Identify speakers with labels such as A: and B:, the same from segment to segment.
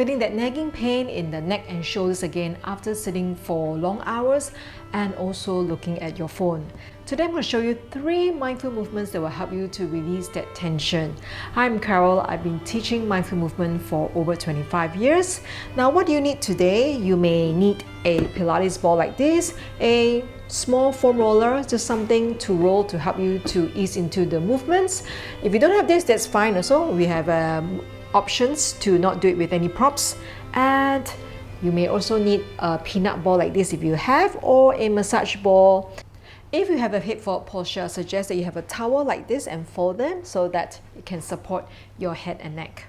A: feeling that nagging pain in the neck and shoulders again after sitting for long hours, and also looking at your phone. Today I'm going to show you 3 mindful movements that will help you to release that tension. Hi, I'm Carol. I've been teaching mindful movement for over 25 years. Now, what do you need today? You may need a Pilates ball like this, a small foam roller, just something to roll to help you to ease into the movements. If you don't have this, that's fine also. We have options to not do it with any props, and you may also need a peanut ball like this if you have, or a massage ball. If you have a head forward posture, I suggest that you have a towel like this and fold them so that it can support your head and neck.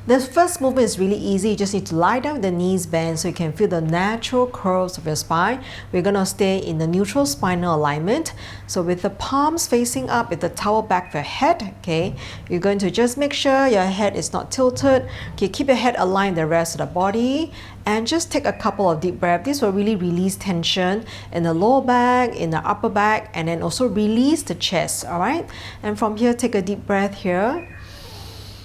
A: The first movement is really easy. You just need to lie down with the knees bent so you can feel the natural curves of your spine. We're going to stay in the neutral spinal alignment. So with the palms facing up, with the towel back of your head, okay, you're going to just make sure your head is not tilted. Okay, keep your head aligned with the rest of the body, and just take a couple of deep breaths. This will really release tension in the lower back, in the upper back, and then also release the chest, all right? And from here, take a deep breath here.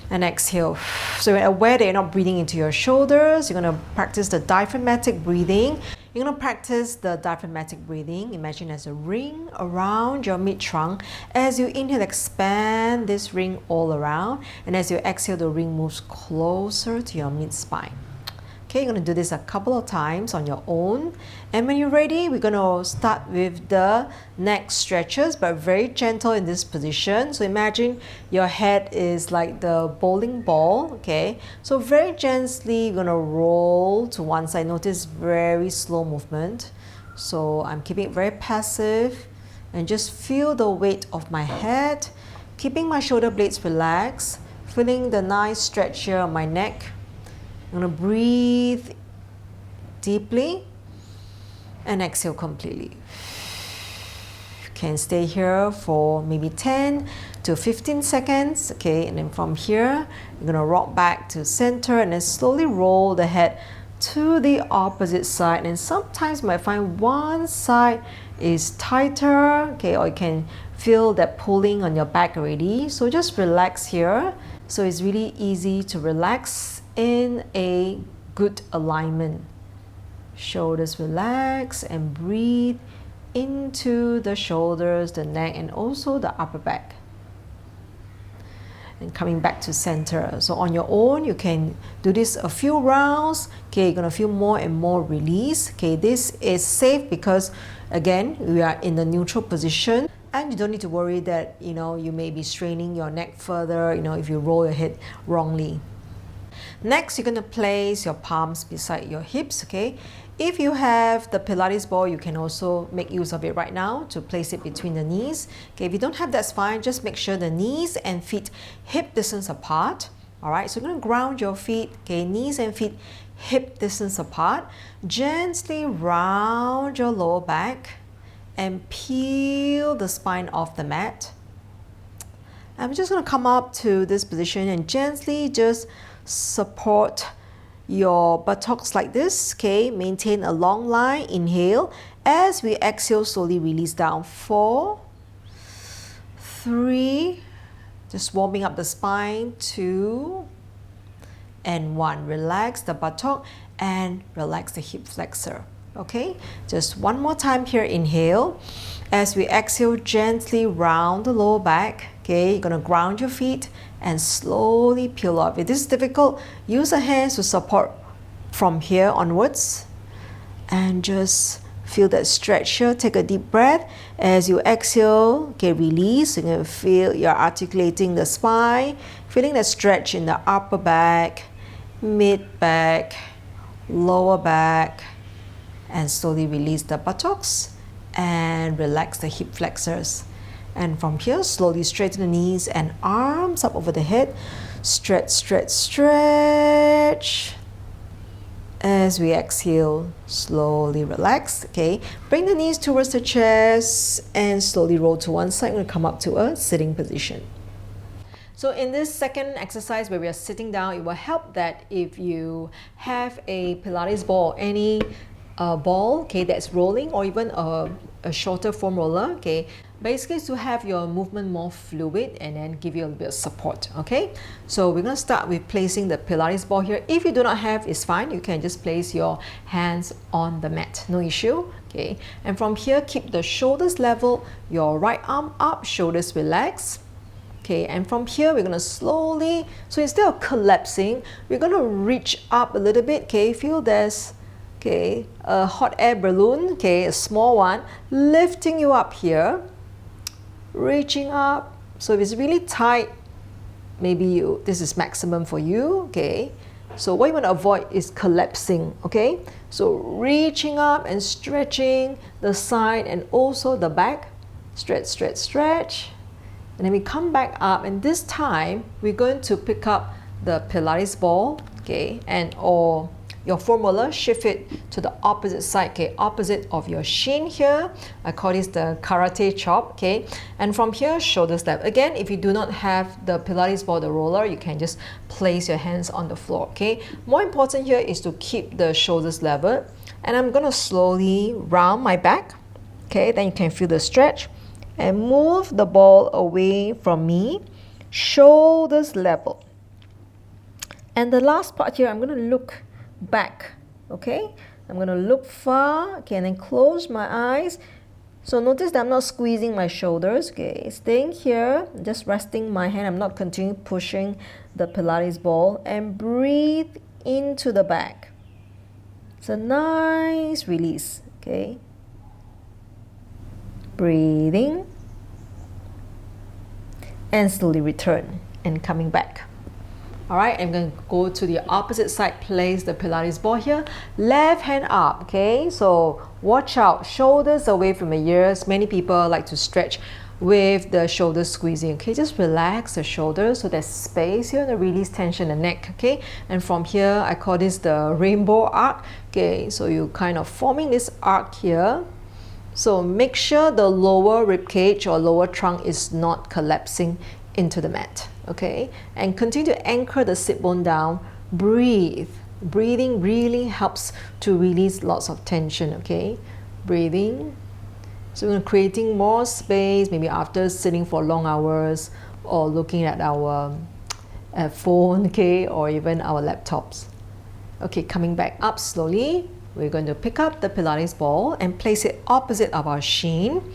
A: And exhale. So you're aware that you're not breathing into your shoulders. You're going to practice the diaphragmatic breathing. You're going to practice the diaphragmatic breathing. Imagine as a ring around your mid-trunk. As you inhale, expand this ring all around. And as you exhale, the ring moves closer to your mid-spine. Okay, you're going to do this a couple of times on your own. And when you're ready, we're going to start with the neck stretches, but very gentle in this position. So imagine your head is like the bowling ball, okay? So very gently, you're going to roll to one side. Notice very slow movement. So I'm keeping it very passive, and just feel the weight of my head, keeping my shoulder blades relaxed, feeling the nice stretch here on my neck. I'm going to breathe deeply and exhale completely. You can stay here for maybe 10 to 15 seconds, okay? And then from here, you're going to rock back to center and then slowly roll the head to the opposite side. And sometimes you might find one side is tighter, okay? Or you can feel that pulling on your back already. So just relax here. So it's really easy to relax in a good alignment. Shoulders relax and breathe into the shoulders, the neck, and also the upper back. And coming back to center. So on your own, you can do this a few rounds. Okay, you're gonna feel more and more release. Okay, this is safe because again, we are in the neutral position. And you don't need to worry that, you may be straining your neck further, if you roll your head wrongly. Next, you're going to place your palms beside your hips, okay? If you have the Pilates ball, you can also make use of it right now to place it between the knees. Okay, if you don't have, that's fine. Just make sure the knees and feet hip distance apart. All right, so you're going to ground your feet, okay? Knees and feet hip distance apart. Gently round your lower back and peel the spine off the mat. I'm just going to come up to this position and gently just support your buttocks like this, okay? Maintain a long line, inhale. As we exhale, slowly release down. 4, 3, just warming up the spine. 2, and 1. Relax the buttock and relax the hip flexor, okay? Just one more time here, inhale. As we exhale, gently round the lower back, okay? You're gonna ground your feet and slowly peel off. If this is difficult, use the hands to support from here onwards, and just feel that stretch here. Take a deep breath. As you exhale, okay, release. You're gonna feel you're articulating the spine, feeling that stretch in the upper back, mid back, lower back, and slowly release the buttocks and relax the hip flexors. And from here, slowly straighten the knees and arms up over the head. Stretch, stretch, stretch. As we exhale, slowly relax, okay? Bring the knees towards the chest and slowly roll to one side. We're going to come up to a sitting position. So in this second exercise where we are sitting down, it will help that if you have a Pilates ball, any ball, okay, that's rolling, or even a shorter foam roller, okay, basically to have your movement more fluid and then give you a little bit of support. Okay, so we're going to start with placing the Pilates ball here. If you do not have, it's fine, you can just place your hands on the mat, no issue. Okay, and from here, keep the shoulders level, your right arm up, shoulders relaxed. Okay, and from here we're going to slowly, so instead of collapsing, we're going to reach up a little bit. Okay, feel there's a hot air balloon, okay, a small one, lifting you up here, reaching up. So if it's really tight, maybe this is maximum for you. Okay, so what you want to avoid is collapsing. Okay, so reaching up and stretching the side and also the back, stretch, stretch, stretch. And then we come back up, and this time we're going to pick up the Pilates ball, okay, and or your formula, shift it to the opposite side, okay, opposite of your shin here. I call this the karate chop, okay. And from here, shoulders level. Again, if you do not have the Pilates ball, the roller, you can just place your hands on the floor, okay. More important here is to keep the shoulders level. And I'm gonna slowly round my back, okay. Then you can feel the stretch. And move the ball away from me, shoulders level. And the last part here, I'm going to look back, okay? I'm going to look far, okay, and then close my eyes. So notice that I'm not squeezing my shoulders, okay? Staying here, just resting my hand. I'm not continuing pushing the Pilates ball. And breathe into the back. It's a nice release, okay? Breathing and slowly return and coming back. All right, I'm going to go to the opposite side, place the Pilates ball here, left hand up, okay? So watch out, shoulders away from the ears. Many people like to stretch with the shoulders squeezing, okay? Just relax the shoulders so there's space here and release tension in the neck, okay? And from here, I call this the rainbow arc, okay? So you kind of forming this arc here. So make sure the lower rib cage or lower trunk is not collapsing into the mat, okay? And continue to anchor the sit bone down. Breathe. Breathing really helps to release lots of tension, okay? Breathing. So we're creating more space, maybe after sitting for long hours or looking at our phone, okay, or even our laptops. Okay, coming back up slowly. We're going to pick up the Pilates ball and place it opposite of our shin.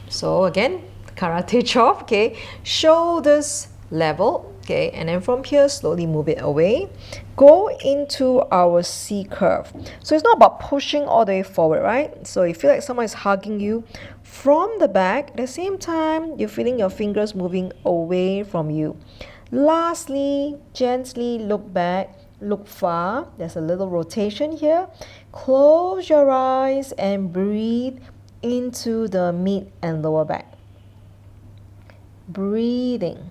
A: So again, karate chop, okay, shoulders level, okay, and then from here, slowly move it away. Go into our C curve. So it's not about pushing all the way forward, right? So you feel like someone is hugging you from the back. At the same time, you're feeling your fingers moving away from you. Lastly, gently look back. Look far. There's a little rotation here. Close your eyes and breathe into the mid and lower back. Breathing.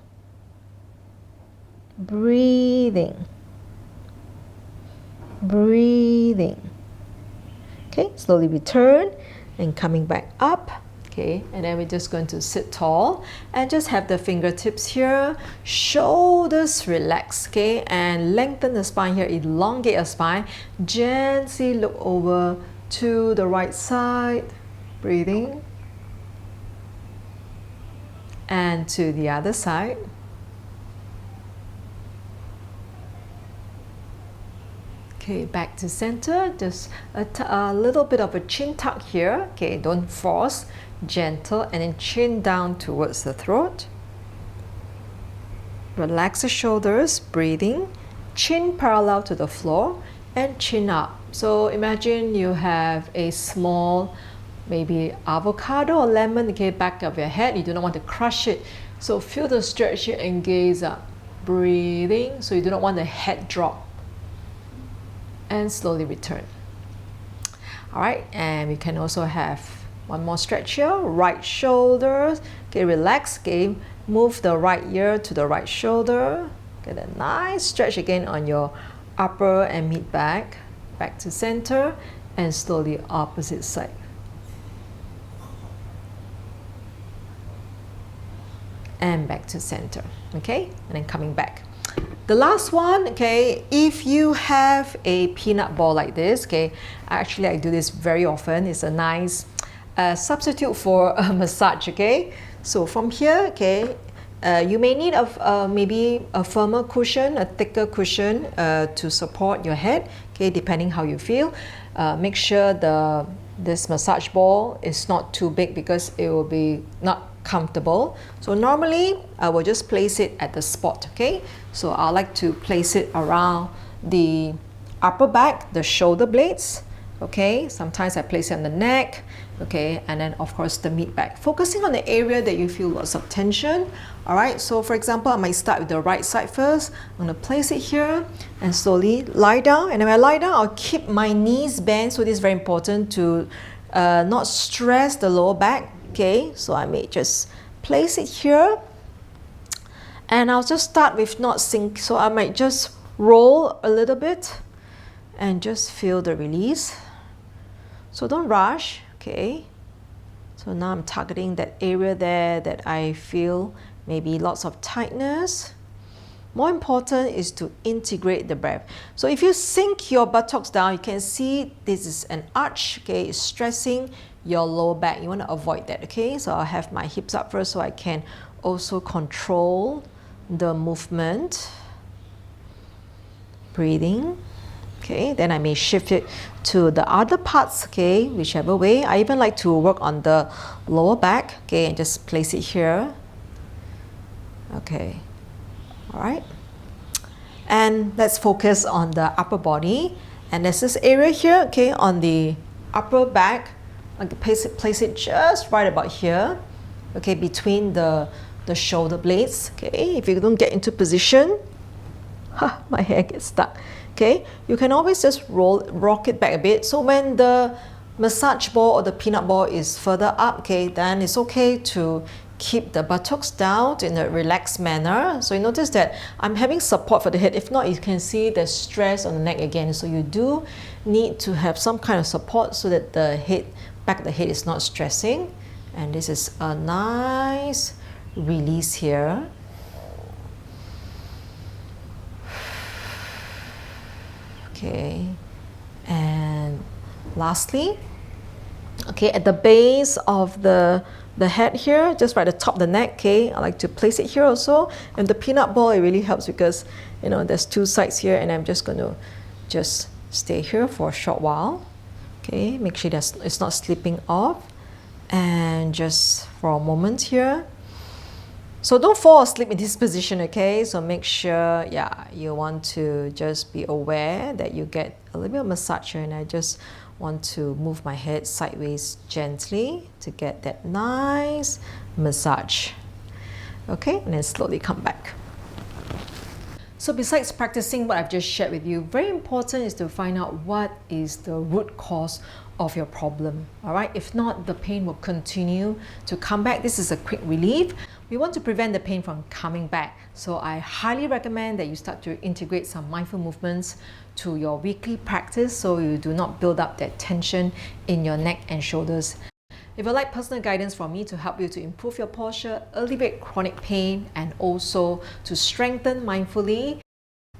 A: Breathing. Breathing. Okay, slowly return and coming back up. Okay, and then we're just going to sit tall and just have the fingertips here, shoulders relax, okay, and lengthen the spine here, elongate your spine. Gently look over to the right side, breathing, and to the other side. Okay, back to center, just a little bit of a chin tuck here, okay, don't force. Gentle, and then chin down towards the throat. Relax the shoulders, breathing, chin parallel to the floor and chin up. So imagine you have a small, maybe avocado or lemon, okay, back of your head. You do not want to crush it. So feel the stretch here and gaze up. Breathing, so you do not want the head drop. And slowly return. All right, and we can also have one more stretch here, right shoulder, okay, relax, okay, move the right ear to the right shoulder, get a nice stretch again on your upper and mid back, back to center, and slowly opposite side. And back to center, okay, and then coming back. The last one, okay, if you have a peanut ball like this, okay, actually I do this very often. It's a nice a substitute for a massage, okay? So from here, okay, you may need maybe a firmer cushion, a thicker cushion to support your head, okay, depending how you feel. Make sure this massage ball is not too big because it will be not comfortable. So normally I will just place it at the spot, okay? So I like to place it around the upper back, the shoulder blades, okay? Sometimes I place it on the neck, okay? And then of course the mid back, focusing on the area that you feel lots of tension. All right, so for example, I might start with the right side first. I'm going to place it here and slowly lie down. And when I lie down, I'll keep my knees bent. So this is very important to not stress the lower back. Okay, so I may just place it here. And I'll just start with not sink. So I might just roll a little bit and just feel the release. So don't rush, okay? So now I'm targeting that area there that I feel maybe lots of tightness. More important is to integrate the breath. So if you sink your buttocks down, you can see this is an arch, okay? It's stressing your lower back. You want to avoid that, okay? So I'll have my hips up first so I can also control the movement. Breathing. Okay, then I may shift it to the other parts, okay, whichever way. I even like to work on the lower back, okay, and just place it here. Okay, all right. And let's focus on the upper body. And there's this area here, okay, on the upper back. I can place it just right about here, okay, between the shoulder blades, okay. If you don't get into position, my hair gets stuck. Okay, you can always just rock it back a bit. So when the massage ball or the peanut ball is further up, okay, then it's okay to keep the buttocks down in a relaxed manner. So you notice that I'm having support for the head. If not, you can see the stress on the neck again. So you do need to have some kind of support so that the head, back of the head is not stressing. And this is a nice release here. Okay, and lastly, okay, at the base of the head here, just right at the top of the neck, okay, I like to place it here also. And the peanut ball, it really helps because, you know, there's two sides here, and I'm just going to just stay here for a short while. Okay, make sure that it's not slipping off, and just for a moment here. So don't fall asleep in this position, okay? So make sure, yeah, you want to just be aware that you get a little bit of massage here, and I just want to move my head sideways gently to get that nice massage. Okay, and then slowly come back. So besides practicing what I've just shared with you, very important is to find out what is the root cause of your problem. All right, if not, the pain will continue to come back. This is a quick relief. We want to prevent the pain from coming back. So I highly recommend that you start to integrate some mindful movements to your weekly practice so you do not build up that tension in your neck and shoulders. If you'd like personal guidance from me to help you to improve your posture, alleviate chronic pain, and also to strengthen mindfully,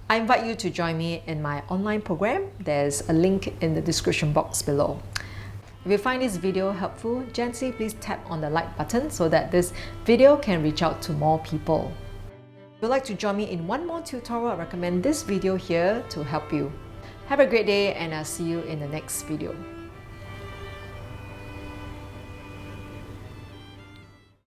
A: I invite you to join me in my online program. There's a link in the description box below. If you find this video helpful, gently please tap on the like button so that this video can reach out to more people. If you'd like to join me in one more tutorial, I recommend this video here to help you. Have a great day, and I'll see you in the next video.